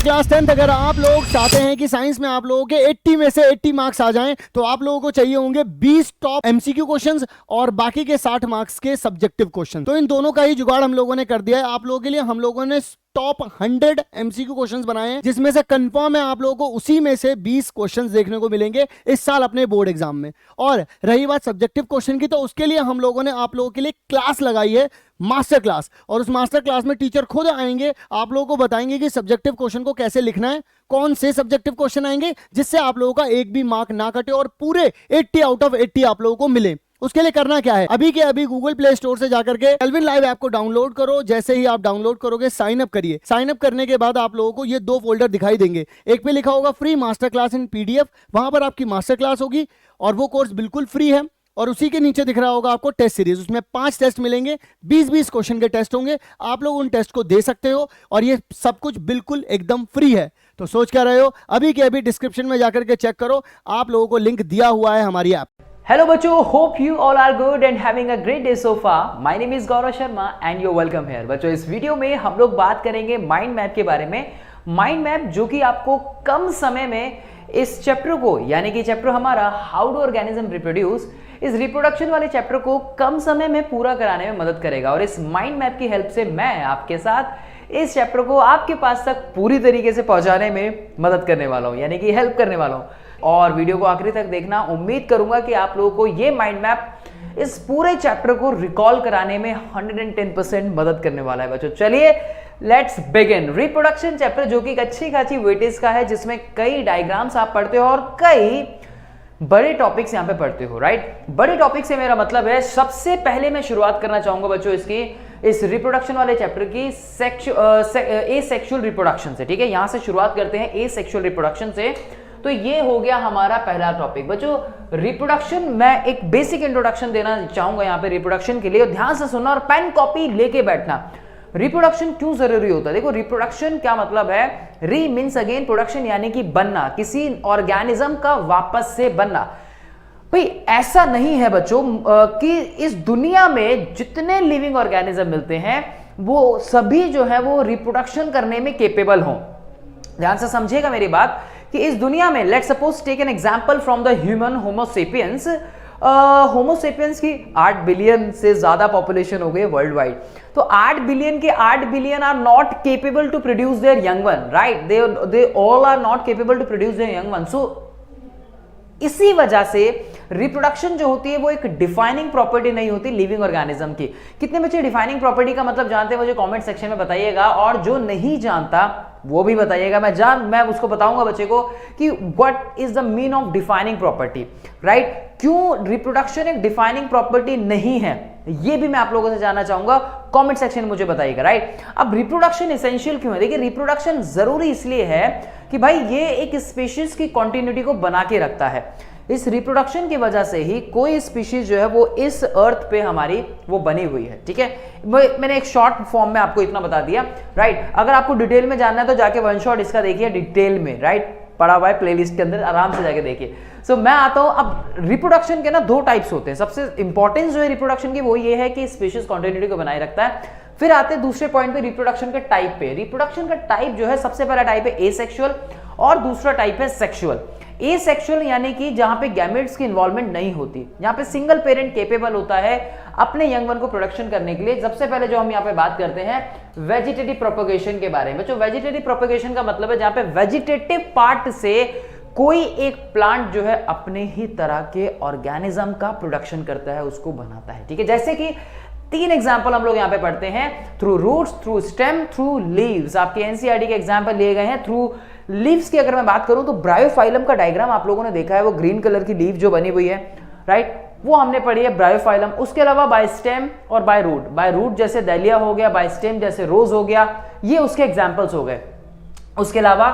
Class 10th अगर आप लोग चाहते हैं कि साइंस में आप लोगों के 80 में से 80 मार्क्स आ जाएं तो आप लोगों को चाहिए होंगे 20 टॉप एमसीक्यू क्वेश्चंस और बाकी के 60 मार्क्स के सब्जेक्टिव क्वेश्चन। तो इन दोनों का ही जुगाड़ हम लोगों ने कर दिया है आप लोगों के लिए। हम लोगों ने टॉप 100 एमसीक्यू क्वेश्चंस बनाए हैं जिसमें से कंफर्म है आप लोगों को उसी में से 20 क्वेश्चंस देखने को मिलेंगे इस साल अपने बोर्ड एग्जाम में। और रही बात सब्जेक्टिव क्वेश्चन की, तो उसके लिए हम लोगों ने आप लोगों के लिए क्लास लगाई है, मास्टर क्लास। और उस मास्टर क्लास में टीचर खुद आएंगे, आप लोगों को बताएंगे कि सब्जेक्टिव क्वेश्चन को कैसे लिखना है, कौन से सब्जेक्टिव क्वेश्चन आएंगे जिससे आप लोगों का एक भी मार्क ना कटे और पूरे 80 आउट ऑफ 80 आप लोगों को मिले। उसके लिए करना क्या है, अभी के अभी गूगल प्ले स्टोर से जाकर के केल्विन लाइव ऐप को डाउनलोड करो। जैसे ही आप डाउनलोड करोगे साइन अप करिए। साइन अप करने के बाद आप लोगों को ये दो फोल्डर दिखाई देंगे। एक पे लिखा होगा free master class in PDF, वहां पर आपकी मास्टर क्लास होगी और वो कोर्स बिल्कुल फ्री है। और उसी के नीचे दिख रहा होगा आपको टेस्ट सीरीज, उसमें 5 टेस्ट मिलेंगे, 20-20 क्वेश्चन के टेस्ट होंगे। आप लोग उन टेस्ट को दे सकते हो और ये सब कुछ बिल्कुल एकदम फ्री है। तो सोच क्या रहे हो, अभी के अभी डिस्क्रिप्शन में जाकर के चेक करो, आप लोगों को लिंक दिया हुआ है हमारी ऐप। Hello बच्चों, hope you all are good and having a great day so far. My name is Gaurav Sharma and you're welcome here. बच्चों इस वीडियो में हम लोग बात करेंगे माइंड मैप के बारे में। माइंड मैप जो कि आपको कम समय में इस चैप्टर को, यानी कि चैप्टर हमारा हाउ डू ऑर्गेनिज्म रिप्रोड्यूस, इस रिप्रोडक्शन वाले चैप्टर को कम समय में पूरा कराने में मदद करेगा। और इस माइंड मैप की हेल्प से मैं आपके साथ इस चैप्टर को आपके पास तक पूरी तरीके से पहुंचाने में मदद करने वाला हूं, यानी कि हेल्प करने वाला हूं। और वीडियो को आखिरी तक देखना, उम्मीद करूंगा कि आप लोगों को ये माइंड मैप इस पूरे चैप्टर को रिकॉल कराने में 110% मदद करने वाला है। बच्चों चलिए लेट्स बिगिन। रिप्रोडक्शन चैप्टर जो कि एक अच्छी खासी वेटेज का है, जिसमें कई डायग्राम्स आप पढ़ते हो और कई बड़े टॉपिक्स यहां पे पढ़ते हो, राइट। बड़े टॉपिक से मेरा मतलब है, सबसे पहले मैं शुरुआत करना चाहूंगा बच्चों इसकी, इस रिप्रोडक्शन वाले चैप्टर की एसेक्सुअल रिप्रोडक्शन से। ठीक है, यहां से शुरुआत करते हैं एसेक्सुअल रिप्रोडक्शन से। तो ये हो गया हमारा पहला टॉपिक। बच्चों रिप्रोडक्शन, मैं एक बेसिक इंट्रोडक्शन देना चाहूंगा यहाँ पे रिप्रोडक्शन के लिए, ध्यान से सुनना और पेन कॉपी लेके बैठना। रिप्रोडक्शन क्यों जरूरी होता है? देखो रिप्रोडक्शन क्या मतलब है, री मीन्स अगेन प्रोडक्शन, यानी कि बनना, किसी ऑर्गेनिज्म का वापस से बनना। भाई ऐसा नहीं है बच्चों कि इस दुनिया में जितने लिविंग ऑर्गेनिज्म मिलते हैं वो सभी जो है वो रिप्रोडक्शन करने में केपेबल हों। ध्यान से समझिएगा मेरी बात कि इस दुनिया में, let's suppose take an example from the human homo sapiens. Homo sapiens की 8 बिलियन से ज्यादा पॉपुलेशन हो गई वर्ल्ड वाइड। तो 8 बिलियन के 8 billion are not capable to produce their young one, right. They all are not capable to produce their young one. So इसी वजह से रिप्रोडक्शन जो होती है वो एक डिफाइनिंग प्रॉपर्टी नहीं होती लिविंग ऑर्गेनिज्म की। कितने बच्चे डिफाइनिंग प्रॉपर्टी का मतलब जानते हैं मुझे कमेंट सेक्शन में बताइएगा, और जो नहीं जानता वो भी बताइएगा। मैं उसको बताऊंगा बच्चे को कि what is the mean of defining property, right. क्यों रिप्रोडक्शन एक डिफाइनिंग प्रॉपर्टी नहीं है, ये भी मैं आप लोगों से जानना चाहूंगा, कमेंट सेक्शन में मुझे बताइएगा, राइट। अब रिप्रोडक्शन एसेंशियल क्यों है? देखिए रिप्रोडक्शन जरूरी इसलिए है कि भाई ये एक स्पीशीज की कंटिन्यूटी को बना के रखता है। इस रिप्रोडक्शन की वजह से ही कोई स्पीशीज जो है वो इस अर्थ पे हमारी वो बनी हुई है। ठीक है, मैंने एक शॉर्ट फॉर्म में आपको इतना बता दिया, राइट। अगर आपको डिटेल में जानना है तो जाके वन शॉट इसका देखिए डिटेल में, राइट, पड़ा हुआ है प्लेलिस्ट के अंदर, आराम से जाके देखिए। सो मैं आता हूं, अब रिप्रोडक्शन के ना 2 टाइप्स होते हैं। सबसे इंपॉर्टेंस जो है रिप्रोडक्शन की वो ये है कि स्पीशीज कंटिन्यूटी को बनाए रखता है। फिर आते हैं दूसरे पॉइंट पे, रिप्रोडक्शन के टाइप पे। रिप्रोडक्शन का टाइप जो है, सबसे पहला टाइप है एसेक्सुअल और दूसरा टाइप है सेक्सुअल। एसेक्सुअल यानी कि जहां पे गैमेट्स की इन्वॉल्वमेंट नहीं होती, जहां पे सिंगल पेरेंट केपेबल होता है अपने यंग वन को प्रोडक्शन करने के लिए। सबसे पहले जो हम यहाँ पे बात करते हैं वेजिटेटिव प्रोपेगेशन के बारे में। बच्चों वेजिटेटिव प्रोपेगेशन का मतलब है जहां पे वेजिटेटिव पार्ट से कोई एक प्लांट जो है अपने ही तरह के ऑर्गेनिज्म का प्रोडक्शन करता है, उसको बनाता है। ठीक है, जैसे कि 3 एग्जाम्पल हम लोग यहां पे पढ़ते हैं, through roots, through stem, through leaves. आपके एनसीईआरटी के एग्जाम्पल लिए गए हैं। थ्रू लीव्स की अगर मैं बात करूं तो ब्रायोफाइलम का डायग्राम आप लोगों ने देखा है, वो ग्रीन कलर की लीव जो बनी हुई है, राइट, वो हमने पढ़ी है ब्रायोफाइलम। उसके अलावा बाय स्टेम और बाय रूट। बाय रूट जैसे दलिया हो गया, बाय स्टेम जैसे रोज हो गया, ये उसके एग्जाम्पल्स हो गए। उसके अलावा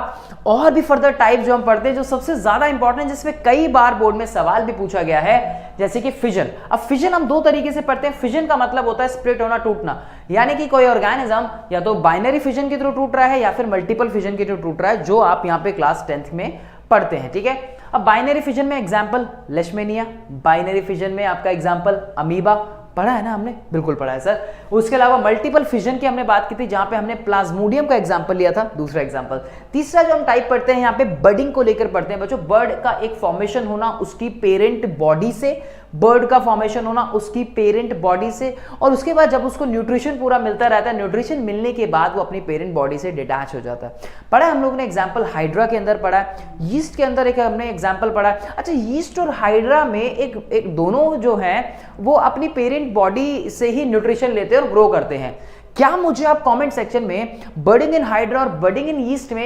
और भी फर्दर टाइप जो हम पढ़ते हैं, जो सबसे ज्यादा इंपॉर्टेंट, जिसमें कई बार बोर्ड में सवाल भी पूछा गया है, जैसे कि फिजन। अब फिजन हम 2 तरीके से पढ़ते हैं। फिजन का मतलब होता है स्प्लिट होना, टूटना, यानी कि कोई ऑर्गेनिज्म या तो बाइनरी फिजन के थ्रू टूट रहा है या फिर मल्टीपल फिजन के थ्रू टूट रहा है, जो आप यहाँ पे क्लास 10th में पढ़ते हैं। ठीक है, अब बाइनरी फिजन में एग्जाम्पल लेशमेनिया, बाइनरी फिजन में आपका एग्जाम्पल अमीबा, पढ़ा है ना हमने, बिल्कुल पढ़ा है सर। उसके अलावा मल्टीपल फिजन की हमने बात की थी, जहां पे हमने प्लाज्मोडियम का एग्जांपल लिया था, दूसरा एग्जांपल। तीसरा जो हम टाइप पढ़ते हैं यहाँ पे बर्डिंग को लेकर पढ़ते हैं बच्चों, बर्ड का एक फॉर्मेशन होना उसकी पेरेंट बॉडी से, बर्ड का फॉर्मेशन होना उसकी पेरेंट बॉडी से, और उसके बाद जब उसको न्यूट्रिशन पूरा मिलता रहता है, न्यूट्रिशन मिलने के बाद वो अपनी पेरेंट बॉडी से डिटैच हो जाता है। पढ़ा है हम लोगों ने एग्जांपल हाइड्रा के अंदर पढ़ा है, यीस्ट के अंदर एक हमने एग्जांपल पढ़ा है। अच्छा, यीस्ट और हाइड्रा में एक दोनों जो है वो अपनी पेरेंट बॉडी से ही न्यूट्रिशन लेते हैं और ग्रो करते हैं। क्या मुझे आप कमेंट सेक्शन में बर्डिंग इन हाइड्रा और बर्डिंग इन यीस्ट में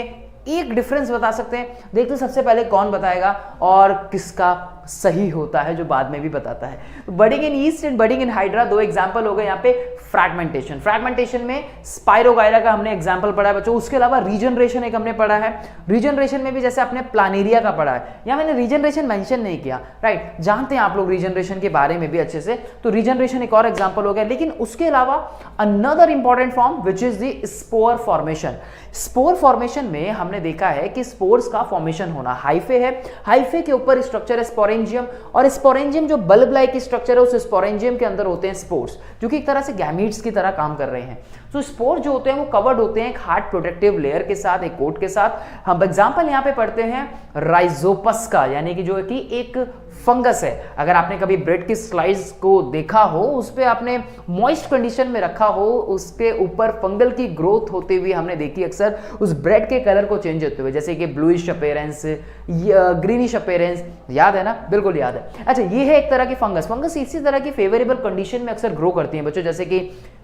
एक डिफरेंस बता सकते हैं? देखते सबसे पहले कौन बताएगा और किसका सही होता है, जो बाद में भी बताता है। Budding in yeast and budding in hydra दो एग्जांपल हो गए यहाँ पे। फ्रैगमेंटेशन में स्पाइरोगायरा का हमने एग्जांपल पढ़ा है बच्चों। उसके अलावा रीजनरेशन एक हमने पढ़ा है। रीजनरेशन में भी जैसे आपने प्लानेरिया का पढ़ा है, यहाँ मैंने रीजनरेशन मेंशन नहीं किया, राइट, जानते हैं आप लोग रीजनरेशन के बारे में भी अच्छे से, तो रीजनरेशन एक और एग्जांपल हो गया। लेकिन उसके अलावा another important form which is the spore formation. Spore formation में हमने देखा है कि स्पोर्स का फॉर्मेशन होना, हाइफे है, हाइफे के ऊपर स्ट्रक्चर है स्पोरेंजियम, और स्पोरेंजियम जो बल्ब लाइक स्ट्रक्चर है उस स्पोरेंजियम के अंदर होते हैं स्पोर्स, जो कि एक तरह से गैमीट्स की तरह काम कर रहे हैं। तो स्पोर जो होते हैं वो कवर्ड होते हैं एक हार्ड प्रोटेक्टिव लेयर के साथ, एक कोट के साथ। हम एग्जांपल यहाँ पे पढ़ते हैं राइजोपस का, यानी कि जो कि एक फंगस है। अगर आपने कभी ब्रेड की स्लाइस को देखा हो, उस पे आपने मॉइस्ट कंडीशन में रखा हो, उसके ऊपर फंगल की ग्रोथ होते हुए हमने देखी अक्सर, उस ब्रेड के कलर को चेंज होते हुए, जैसे कि ब्लूइश अपीयरेंस, ग्रीनिश अपीयरेंस, याद है ना, बिल्कुल याद है। अच्छा, ये है एक तरह की फंगस इसी तरह की फेवरेबल कंडीशन में अक्सर ग्रो करती है बच्चों, जैसे कि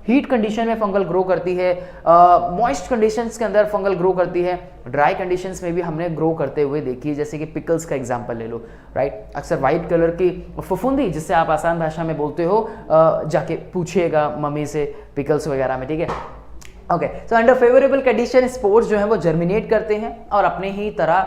हीट कंडीशन में फंगल ग्रो करती है, मॉइस्ट कंडीशंस के अंदर फंगल ग्रो करती है, ड्राई कंडीशंस में भी हमने ग्रो करते हुए देखी है, जैसे कि पिकल्स का एग्जांपल ले लो, राइट। अक्सर वाइट कलर की फफूंदी, जिससे आप आसान भाषा में बोलते हो, जाके पूछिएगा मम्मी से पिकल्स वगैरह में, ठीक है। Okay, so under favourable condition spores जो है वो जर्मिनेट करते हैं और अपने ही तरह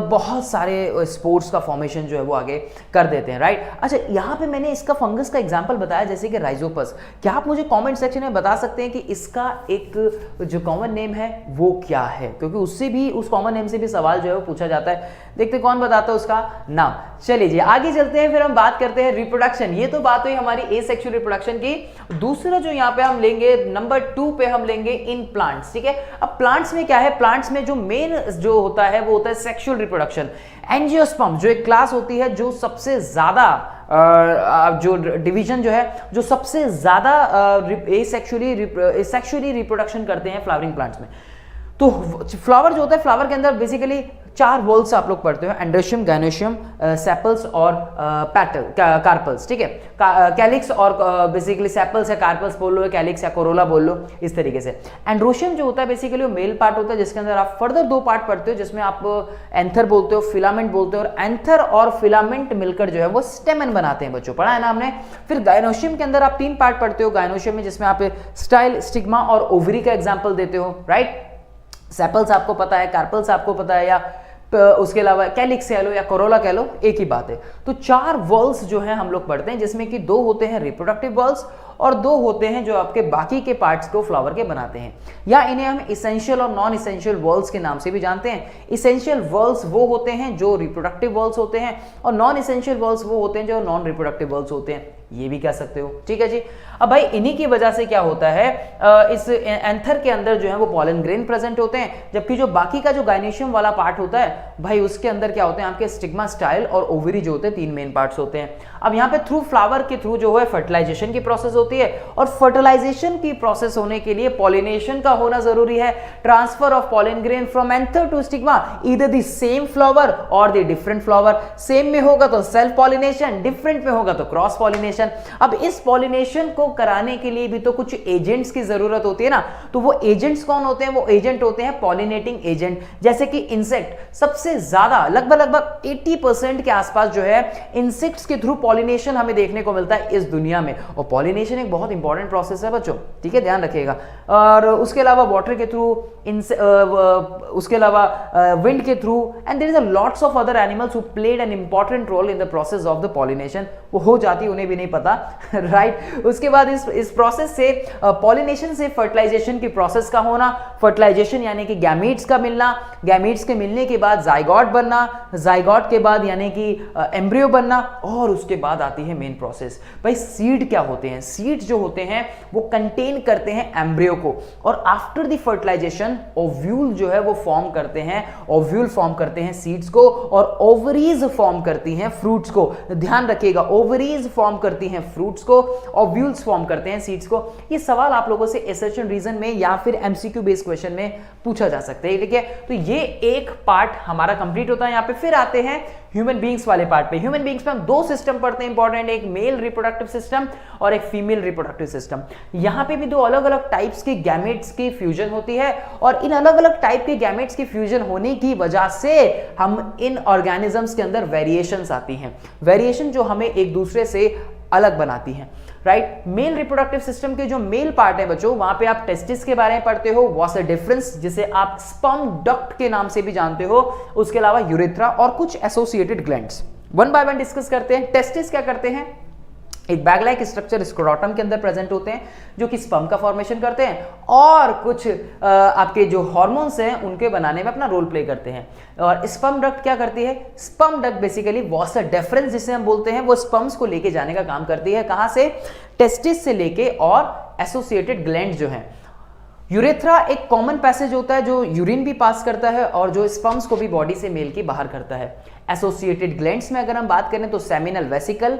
बहुत सारे स्पोर्स का फॉर्मेशन जो है वो आगे कर देते हैं, राइट। अच्छा, यहाँ पे मैंने इसका फंगस का एग्जांपल बताया, जैसे कि राइजोपस। क्या आप मुझे कमेंट सेक्शन में बता सकते हैं कि इसका एक जो कॉमन नेम है वो क्या है? क्योंकि उससे भी, उस कॉमन नेम से भी सवाल जो है वो पूछा जाता है। देखते कौन बताता है उसका नाम। चलिए जी, आगे चलते हैं, फिर हम बात करते हैं रिप्रोडक्शन। ये तो बात हुई हमारी एसेक्सुअल रिप्रोडक्शन की। दूसरा जो यहाँ पे हम लेंगे, नंबर 2 पे हम लेंगे इन प्लांट्स, ठीक है। अब प्लांट्स में क्या है, प्लांट्स में जो मेन जो होता है वो होता है सेक्सुअल रिप्रोडक्शन। एंजियोस्पर्म जो एक क्लास होती है जो सबसे ज्यादा जो डिवीजन जो है, जो सबसे ज्यादा सेक्सुअली रिप्रोडक्शन करते हैं फ्लावरिंग प्लांट्स में। तो फ्लावर जो होता है, फ्लावर के अंदर बेसिकली 4 वॉल्स आप लोग पढ़ते हो, एंड्रोशियम, गायनोशियम, सेपल्स और पैटल, कार्पल्स, ठीक है। कैलिक्स और बेसिकली सेपल्स या कार्पल्स बोल लो, कैलिक्स या कोरोला बोल लो, इस तरीके से। एंड्रोशियम जो होता है बेसिकली वो मेल पार्ट होता है, जिसके अंदर आप फर्दर 2 पार्ट पढ़ते हो, जिसमें आप एंथर बोलते हो, फिलामेंट बोलते हो, और एंथर और फिलामेंट मिलकर जो है वो स्टेमन बनाते हैं बच्चों, पढ़ा है ना हमने। फिर गायनोशियम के अंदर आप 3 पार्ट पढ़ते हो, गायनोशियम में, जिसमें आप स्टाइल, स्टिग्मा और ओवरी का एग्जाम्पल देते हो, राइट। सेपल्स आपको पता है, कार्पल्स आपको पता है, या उसके अलावा कैलिक्स कह लो या कोरोला कह लो, एक ही बात है। तो 4 वॉल्स जो है हम लोग पढ़ते हैं, जिसमें कि 2 होते हैं रिप्रोडक्टिव वॉल्स और 2 होते हैं जो आपके बाकी के पार्ट्स को फ्लावर के बनाते हैं, या इन्हें हम इसेंशियल और नॉन इसेंशियल वॉल्स के नाम से भी जानते हैं। इसेंशियल वॉल्स वो होते हैं जो रिप्रोडक्टिव वॉल्स होते हैं, और नॉन इसेंशियल वॉल्स वो होते हैं जो नॉन रिप्रोडक्टिव वॉल्स होते हैं, ये भी कह सकते हो, ठीक है जी। अब भाई इन्हीं की वजह से क्या होता है, इस एंथर के अंदर जो है वो पॉलन ग्रेन प्रेजेंट होते हैं, जबकि जो बाकी का जो गायनेशियम वाला पार्ट होता है भाई, उसके अंदर क्या होते हैं आपके स्टिग्मा, स्टाइल और ओवरी जो होते हैं, 3 मेन पार्ट्स होते हैं। अब यहाँ पे थ्रू फ्लावर के थ्रू जो है फर्टिलाइजेशन की प्रोसेस होती है, और फर्टिलाइजेशन की प्रोसेस होने के लिए पॉलिनेशन का होना जरूरी है। Transfer of pollen grain from anther to stigma, either the same flower और द डिफरेंट फ्लावर। सेम में होगा तो सेल्फ पॉलिनेशन, डिफरेंट में होगा तो क्रॉस पॉलिनेशन। अब इस पॉलिनेशन को कराने के लिए भी तो कुछ एजेंट्स की जरूरत होती है ना, तो वो एजेंट्स कौन होते हैं? वो एजेंट होते हैं पॉलिनेटिंग एजेंट, जैसे कि इंसेक्ट। सबसे ज्यादा लगभग 80% के आसपास जो है इंसेक्ट्स के थ्रू पॉलिनेशन हमें देखने को मिलता है इस दुनिया में, और पॉलिनेशन एक बहुत इंपॉर्टेंट प्रोसेस है बच्चों, ठीक है, ध्यान रखिएगा। और उसके अलावा वाटर के थ्रू, उसके अलावा विंड के थ्रू, and there is a lots of other animals who played an important role in the process of the pollination. वो हो जाती है, उन्हें भी नहीं नहीं पता राइट। उसके बाद इस प्रोसेस से पॉलिनेशन से फर्टिलाइजेशन की प्रोसेस का होना, फर्टिलाइजेशन यानी कि गैमीट्स का मिलना, गैमीट्स के मिलने के बाद जाइगोट बनना, जाइगोट के बाद यानी कि एम्ब्रियो बनना, और उसके बाद आती है मेन प्रोसेस। भाई सीड क्या होते हैं? सीड जो होते हैं वो कंटेन करते हैं एम्ब्रियो को, और आफ्टर द फर्टिलाइजेशन ओव्यूल जो है वो फॉर्म करते हैं, ओव्यूल फॉर्म करते हैं सीड्स को, और ओवरीज फॉर्म करती हैं फ्रूट्स को। ध्यान रखिएगा, ओवरीज फॉर्म करती हैं फ्रूट्स को, ओव्यूल्स फॉर्म करते हैं सीड्स को। ये सवाल आप लोगों से एसर्शन रीजन में या फिर एमसीक्यू बेस्ड क्वेश्चन में पूछा जा सकता है, ठीक है। तो ये एक पार्ट हमारा कंप्लीट होता है यहाँ पे। फिर आते हैं ह्यूमन बींग्स वाले पार्ट पे। ह्यूमन बींग्स में हम दो सिस्टम पढ़ते हैं इंपॉर्टेंट, एक मेल रिप्रोडक्टिव सिस्टम और एक फीमेल रिप्रोडक्टिव सिस्टम। यहां पे भी दो अलग अलग टाइप्स के गैमेट्स की फ्यूजन होती है, और इन अलग अलग टाइप के गैमेट्स की फ्यूजन होने की वजह से हम इन ऑर्गेनिजम्स के अंदर वेरिएशंस आती हैं, वेरिएशन जो हमें एक दूसरे से अलग बनाती हैं, राइट। मेल रिप्रोडक्टिव सिस्टम के जो मेल पार्ट है बच्चों, वहां पे आप टेस्टिस के बारे में पढ़ते हो, वास डिफरेंस जिसे आप स्पर्म डक्ट के नाम से भी जानते हो, उसके अलावा यूरेथ्रा और कुछ associated glands. One by one discuss करते हैं। टेस्टिस क्या करते हैं? एक बैग लाइक स्ट्रक्चर स्क्रोटम के अंदर प्रेजेंट होते हैं जो कि स्पर्म का फॉर्मेशन करते हैं, और कुछ आपके जो हार्मोन्स हैं उनके बनाने में अपना रोल प्ले करते हैं। और स्पर्म डक्ट क्या करती है? Sperm duct basically vas deferens जिसे हम बोलते हैं, वो स्पर्म्स को लेके जाने का काम करती है। कहां से? टेस्टिस से लेके, और एसोसिएटेड ग्लैंड जो हैं। यूरेथ्रा एक कॉमन पैसेज होता है जो यूरिन भी पास करता है और जो स्पर्म्स को भी बॉडी से मेल की बाहर करता है। एसोसिएटेड ग्लैंड्स में अगर हम बात करें तो सेमिनल वेसिकल,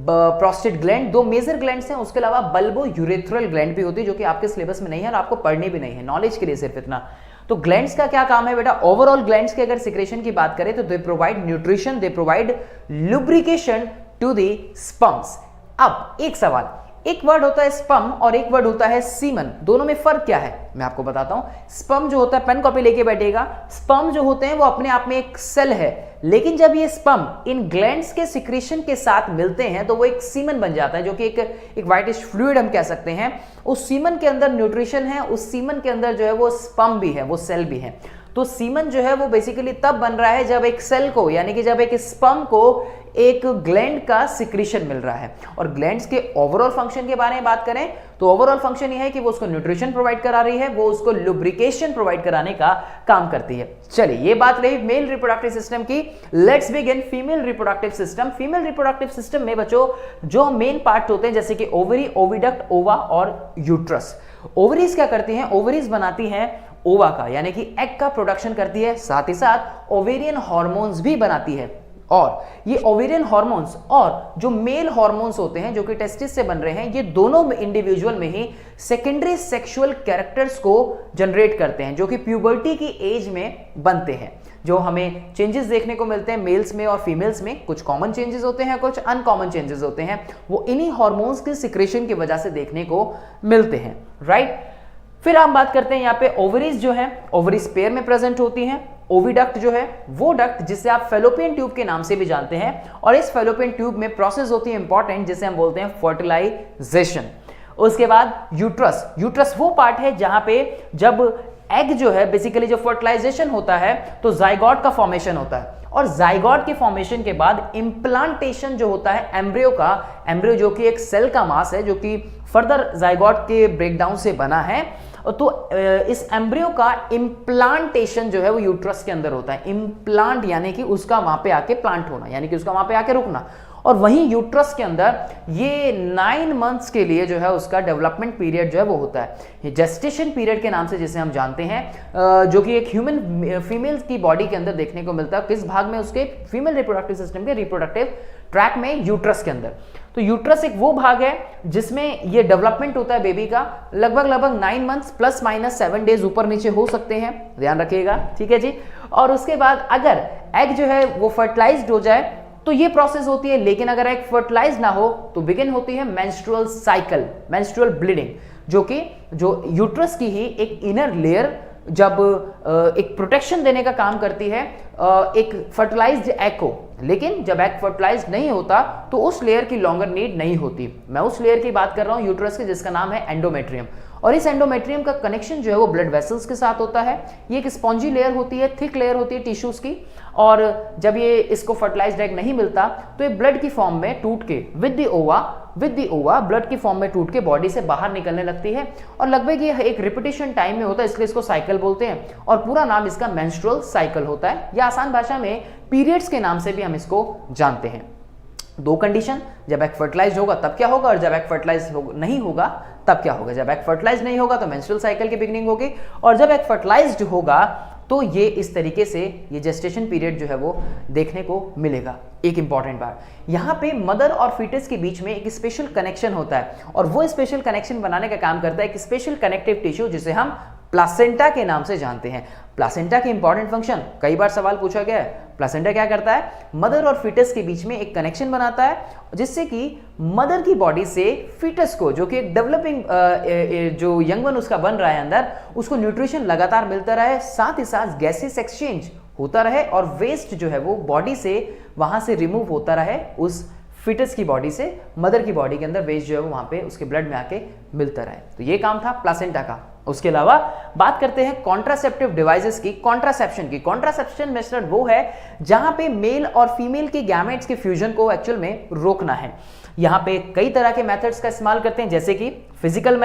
प्रोस्टेट ग्लैंड, दो मेजर ग्लैंड्स हैं। उसके अलावा बल्बो यूरेथ्रल ग्लैंड भी होती है जो कि आपके सिलेबस में नहीं है और आपको पढ़नी भी नहीं है, नॉलेज के लिए सिर्फ इतना। तो ग्लैंड्स का क्या काम है बेटा? ओवरऑल ग्लैंड्स के अगर सिक्रेशन की बात करें तो they provide nutrition, they provide lubrication to the sperms. अब एक सवाल, एक वर्ड होता है स्पर्म और एक वर्ड होता है सीमन, दोनों में फर्क क्या है मैं आपको बताता हूं। स्पर्म जो होता है, पेन कॉपी लेके बैठेगा, स्पर्म जो होते हैं वो अपने आप में एक सेल है, लेकिन जब ये स्पर्म इन ग्लैंड्स के सिक्रेशन के साथ मिलते हैं तो वो एक सीमन बन जाता है, जो कि एक व्हाइटिश फ्लूइड हम कह सकते हैं। उस सीमन के अंदर न्यूट्रिशन है, उस सीमन के अंदर जो है वो स्पर्म भी है, वो सेल भी है। तो सीमन जो है वो बेसिकली तब बन रहा है जब एक सेल को, यानी कि जब एक स्पर्म को एक ग्लैंड का सिक्रीशन मिल रहा है। और ग्लैंड्स के ओवरऑल फंक्शन के बारे में बात करें तो ओवरऑल फंक्शन यह है कि वो उसको न्यूट्रिशन प्रोवाइड करा रही है, वो उसको लुब्रिकेशन प्रोवाइड कराने का काम करती है। चलिए, ये बात रही मेल रिप्रोडक्टिव सिस्टम की। Let's begin female reproductive system. Female reproductive system में बच्चों जो मेन पार्ट होते हैं जैसे कि ओवरी, ओविडक्ट, ओवा और यूट्रस। ओवरीज क्या करती हैं? ओवरीज बनाती हैं ओवा का, यानी कि एग का प्रोडक्शन करती है, साथ ही साथ ओवेरियन हार्मोन्स भी बनाती है। और ये ओवेरियन हार्मोन्स और जो मेल हार्मोन्स होते हैं जो कि टेस्टिस से बन रहे हैं, ये दोनों इंडिविजुअल में ही सेकेंडरी सेक्सुअल कैरेक्टर्स को जनरेट करते हैं जो कि प्यूबर्टी की एज में बनते हैं। जो हमें चेंजेस देखने को मिलते हैं मेल्स में और फीमेल्स में, कुछ कॉमन चेंजेस होते हैं, कुछ अनकॉमन चेंजेस होते हैं, वो इन्हीं हार्मोन्स के सिक्रेशन की वजह से देखने को मिलते हैं, राइट। फिर हम बात करते हैं यहाँ पे ओवरीज जो है, ओवरीज पेयर में प्रेजेंट होती हैं। ओविडक्ट जो है वो डक्ट जिसे आप फेलोपियन ट्यूब के नाम से भी जानते हैं, और इस फेलोपियन ट्यूब में प्रोसेस होती है इंपॉर्टेंट जिसे हम बोलते हैं फर्टिलाइजेशन। उसके बाद यूट्रस। यूट्रस वो पार्ट है जहां पे जब एग जो है बेसिकली जो फर्टिलाइजेशन होता है तो जाइगोट का फॉर्मेशन होता है, और जाइगोट के फॉर्मेशन के बाद इम्प्लांटेशन जो होता है एम्ब्रियो का, एम्ब्रियो जो कि एक सेल का मास है जो कि फर्दर जाइगोट के ब्रेकडाउन से बना है, तो इस एम्ब्रियो का इम्प्लांटेशन जो है वो यूट्रस के अंदर होता है। इम्प्लांट यानी कि उसका वहां पे आके प्लांट होना, यानी कि उसका वहां पे आके रुकना। और वहीं यूट्रस के अंदर ये 9 मंथ्स के लिए जो है उसका डेवलपमेंट पीरियड जो है वो होता है, ये जेस्टेशन पीरियड के नाम से जिसे हम जानते हैं, जो कि एक ह्यूमन फीमेल की बॉडी के अंदर देखने को मिलता है। किस भाग में? उसके फीमेल रिप्रोडक्टिव सिस्टम के रिप्रोडक्टिव ट्रैक में, यूट्रस के अंदर। तो यूट्रस एक वो भाग है जिसमें ये डेवलपमेंट होता है बेबी का, लगभग 9 मंथ्स प्लस माइनस 7 डेज ऊपर नीचे हो सकते हैं, ध्यान रखिएगा, ठीक है जी। और उसके बाद अगर एग जो है वो फर्टिलाइज्ड हो जाए तो ये प्रोसेस होती है, लेकिन अगर एग फर्टिलाइज ना हो तो बिगिन होती है मेंस्ट्रुअल साइकिल, मेंस्ट्रुअल ब्लीडिंग, जो यूट्रस की ही एक इनर लेयर जब एक प्रोटेक्शन देने का काम करती है एक फर्टिलाइज्ड एग को। लेकिन जब एग फर्टिलाइज्ड नहीं होता तो उस लेयर की लॉन्गर नीड नहीं होती। मैं उस लेयर की बात कर रहा हूं यूट्रस की जिसका नाम है एंडोमेट्रियम। और इस एंडोमेट्रियम का कनेक्शन जो है वो ब्लड वेसल्स के साथ होता है। ये एक स्पॉन्जी लेयर होती है, थिक लेयर होती है टिश्यूज की, और जब ये इसको फर्टिलाइज्ड एग नहीं मिलता तो ये ब्लड की फॉर्म में टूट के विद द ओवा ब्लड की फॉर्म में टूट के बॉडी से बाहर निकलने लगती है, और लगभग ये एक रिपीटिशन टाइम में होता है, इसलिए इसको साइकिल बोलते हैं, और पूरा नाम इसका मेंस्ट्रुअल साइकिल होता है, या आसान भाषा में पीरियड्स के नाम से भी हम इसको जानते हैं। दो कंडीशन, जब एग फर्टिलाइज होगा तब क्या होगा, और जब एग फर्टिलाइज नहीं होगा तब क्या होगा। जब एग फर्टिलाइज नहीं होगा तो मेंस्ट्रुअल साइकिल की बिगनिंग होगी, और जब एग फर्टिलाइज्ड होगा तो ये इस तरीके से ये जेस्टेशन पीरियड जो है वो देखने को मिलेगा। एक इंपॉर्टेंट बात, यहाँ पे मदर और फीटस के बीच में एक स्पेशल कनेक्शन होता है, और वो स्पेशल कनेक्शन बनाने का काम करता है एक स्पेशल कनेक्टिव टिश्यू जिसे हम प्लासेंटा के नाम से जानते हैं। प्लासेंटा के इंपॉर्टेंट फंक्शन, कई बार सवाल पूछा गया है, प्लासेंटा क्या करता है, मदर और फीटस के बीच में एक कनेक्शन बनाता है, जिससे कि मदर की बॉडी से फीटस को, जो कि एक डेवलपिंग जो यंग वन उसका बन रहा है अंदर, उसको न्यूट्रिशन लगातार मिलता रहे, साथ ही साथ गैसेस एक्सचेंज होता रहे, और वेस्ट जो है वो बॉडी से वहां से रिमूव होता रहे, उस फीटस की बॉडी से मदर की बॉडी के अंदर वेस्ट जो है वो वहां पे उसके ब्लड में आके मिलता रहे। तो ये काम था प्लासेंटा का। उसके अलावा बात करते हैं कॉन्ट्रासेप्टिव डिवाइसेस की, कॉन्ट्रासेप्शन की। कॉन्ट्रासेप्शन मेथड वो है जहां पे मेल और फीमेल के गैमेट्स के फ्यूजन को एक्चुअल में रोकना है। यहाँ पे कई तरह के मेथड्स का इस्तेमाल करते हैं, जैसे कि फिजिकल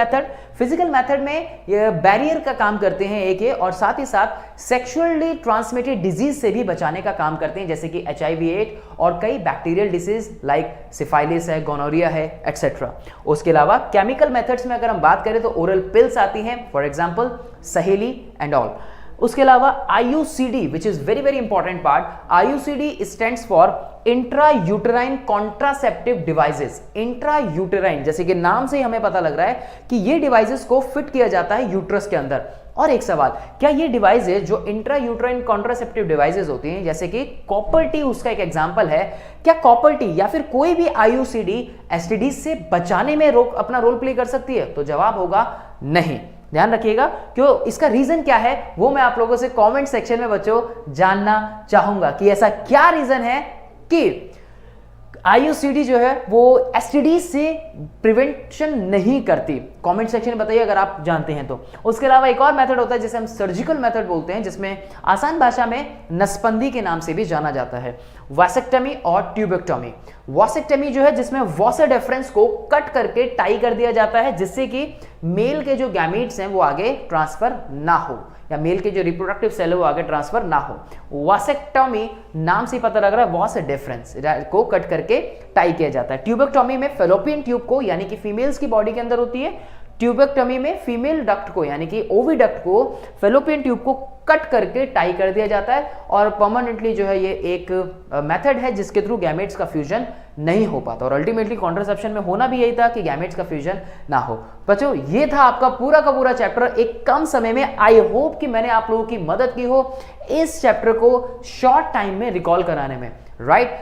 मेथड में बैरियर का काम करते हैं एक ये, और साथ ही साथ सेक्सुअली ट्रांसमिटेड डिजीज से भी बचाने का काम करते हैं, जैसे कि HIV/AIDS और कई बैक्टीरियल डिसीज लाइक सिफाइलिस है, गोनोरिया है, एक्सेट्रा। उसके अलावा केमिकल मेथड्स में अगर हम बात करें तो ओरल पिल्स आती हैं, फॉर एग्जाम्पल सहेली एंड ऑल। उसके अलावा IUCD which is very very important part, IUCD stands for intrauterine contraceptive devices. Intrauterine, जैसे कि नाम से ही हमें पता लग रहा है कि ये डिवाइसेस को फिट किया जाता है यूट्रस के अंदर। और एक सवाल, क्या ये डिवाइसेस जो इंट्रायूटेराइन कॉन्ट्रासेप्टिव डिवाइसेस होती हैं, जैसे कि कॉपर टी उसका एक एग्जांपल है, क्या कॉपर टी या फिर कोई भी IUCD STD से बचाने में अपना रोल प्ले कर सकती है? तो जवाब होगा नहीं। ध्यान रखिएगा, क्यों, इसका रीजन क्या है वो मैं आप लोगों से कमेंट सेक्शन में बच्चों जानना चाहूंगा कि ऐसा क्या रीजन है कि IUCD जो है वो STD से प्रिवेंशन नहीं करती। कमेंट सेक्शन में बताइए अगर आप जानते हैं तो। उसके अलावा एक और मेथड होता है जिसे हम सर्जिकल मेथड बोलते हैं, जिसमें आसान भाषा में नसबंदी के नाम से भी जाना जाता है। वासेक्टमी और ट्यूबेक्टमी। वासेक्टमी जो है जिसमें वॉसा डिफरेंस को कट करके टाई कर दिया जाता है, जिससे कि मेल के जो गैमीट्स हैं वो आगे ट्रांसफर ना हो, या मेल के जो रिप्रोडक्टिव सेल है वो आगे ट्रांसफर ना हो। वासेक्टॉमी नाम से पता लग रहा है, वॉस डिफरेंस को कट करके टाई किया जाता है। ट्यूबेक्टॉमी में फेलोपियन ट्यूब को, यानी कि फीमेल्स की बॉडी के अंदर होती है, ट्यूबेक्टमी में फीमेल डक्ट को, यानी कि ओविडक्ट को, फेलोपियन ट्यूब को कट करके टाई कर दिया जाता है, और परमानेंटली जो है ये एक मेथड है जिसके थ्रू गैमेट्स का फ्यूजन नहीं हो पाता, और अल्टीमेटली कॉन्ट्रासेप्शन में होना भी यही था कि गैमेट्स का फ्यूजन ना हो। बच्चों ये था आपका पूरा का पूरा चैप्टर एक कम समय में। आई होप कि मैंने आप लोगों की मदद की हो इस चैप्टर को शॉर्ट टाइम में रिकॉल कराने में, राइट।